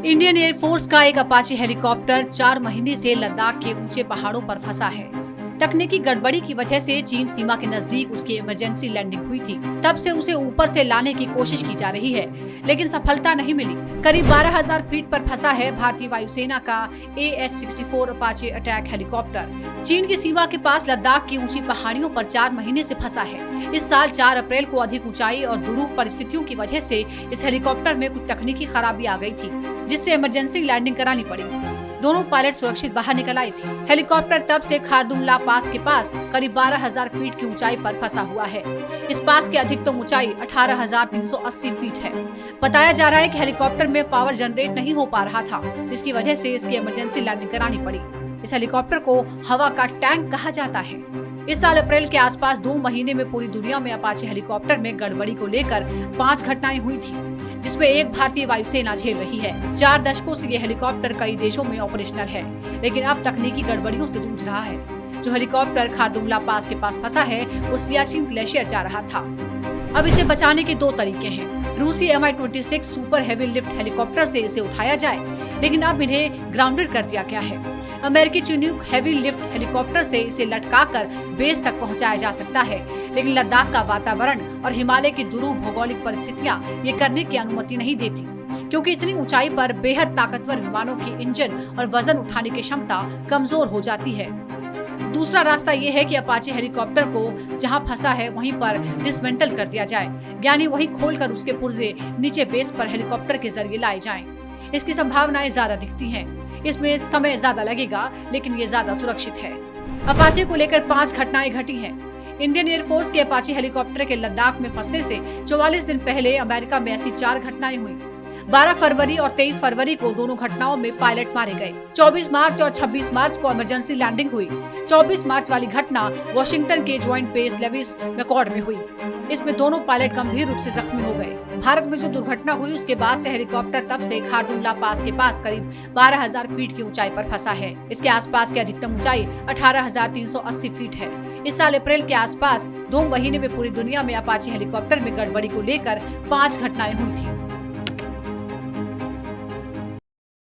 Indian air force का एक Apache helicopter 4 महीने से लद्दाख के ऊंचे पहाड़ों पर फंसा है। तकनीकी गड़बड़ी की वजह से चीन सीमा के नजदीक उसकी इमरजेंसी लैंडिंग हुई थी। तब से उसे ऊपर से लाने की कोशिश की जा रही है, लेकिन सफलता नहीं मिली। करीब 12,000 फीट पर फंसा है भारतीय वायुसेना का AH-64 अपाचे अटैक हेलीकॉप्टर। चीन की सीमा के पास लद्दाख की ऊंची पहाड़ियों पर 4 महीने से फंसा है। इस साल 4 अप्रैल को अधिक ऊंचाई और दुरूह परिस्थितियों की वजह से इस हेलीकॉप्टर में कुछ तकनीकी खराबी आ गई थी, जिससे इमरजेंसी लैंडिंग करानी पड़ी। दोनों पायलट सुरक्षित बाहर निकल आए थे। हेलीकॉप्टर तब से खारदुंग ला पास के पास करीब 12,000 फीट की ऊंचाई पर फंसा हुआ है। इस पास की अधिकतम ऊंचाई 18,380 फीट है। बताया जा रहा है कि हेलीकॉप्टर में पावर जनरेट नहीं हो पा रहा था, जिसकी वजह से इसकी इमरजेंसी लैंडिंग करानी पड़ी। इस हेलीकॉप्टर को हवा का टैंक कहा जाता है। इस साल अप्रैल के आसपास 2 महीने में पूरी दुनिया में अपाचे हेलीकॉप्टर में गड़बड़ी को लेकर 5 घटनाएं हुई थी, जिसमें एक भारतीय वायुसेना झेल रही है। 4 दशकों से ये हेलीकॉप्टर कई देशों में ऑपरेशनल है, लेकिन अब तकनीकी गड़बड़ियों से जूझ रहा है। जो हेलीकॉप्टर खारदुंग ला पास के पास फंसा है, वो सियाचिन ग्लेशियर जा रहा था। अब इसे बचाने के 2 तरीके हैं। रूसी Mi-26 super heavy lift helicopter से इसे उठाया जाए, लेकिन अब इन्हें ग्राउंडेड कर दिया गया है। अमेरिकी चिनूक हेवी लिफ्ट हेलीकॉप्टर से इसे लटकाकर बेस तक पहुंचाया जा सकता है, लेकिन लद्दाख का वातावरण और हिमालय की दुरूह भौगोलिक परिस्थितियां ये करने की अनुमति नहीं देती, क्योंकि इतनी ऊंचाई पर बेहद ताकतवर विमानों की इंजन और वजन उठाने की क्षमता कमजोर हो जाती है। दूसरा रास्ता ये है कि अपाचे हेलीकॉप्टर को जहां फंसा है वहीं पर डिसमेंटल कर दिया जाए, यानी वहीं खोलकर उसके पुर्जे नीचे बेस पर हेलीकॉप्टर के जरिए लाए जाएं। इसकी संभावनाएं ज्यादा दिखती हैं। इसमें समय ज्यादा लगेगा, लेकिन ये ज्यादा सुरक्षित है। अपाचे को लेकर 5 घटनाएं घटी हैं। इंडियन एयरफोर्स के अपाचे हेलीकॉप्टर के लद्दाख में फंसने से 44 दिन पहले अमेरिका में ऐसी 4 घटनाएं हुई। 12 फरवरी और 23 फरवरी को दोनों घटनाओं में पायलट मारे गए। 24 मार्च और 26 मार्च को इमरजेंसी लैंडिंग हुई। 24 मार्च वाली घटना वॉशिंगटन के ज्वाइंट बेस लेविस मैकॉर्ड में हुई। इसमें दोनों पायलट गंभीर रूप से जख्मी हो गए। भारत में जो दुर्घटना हुई उसके बाद से हेलीकॉप्टर तब से खारदुंग ला पास के पास करीब 12,000 फीट की ऊंचाई पर फंसा है। इसके आसपास की अधिकतम ऊंचाई 18,380 फीट है। इस साल अप्रैल के आसपास 2 महीने में पूरी दुनिया में अपाचे हेलीकॉप्टर में गड़बड़ी को लेकर 5 घटनाएं हुई थी।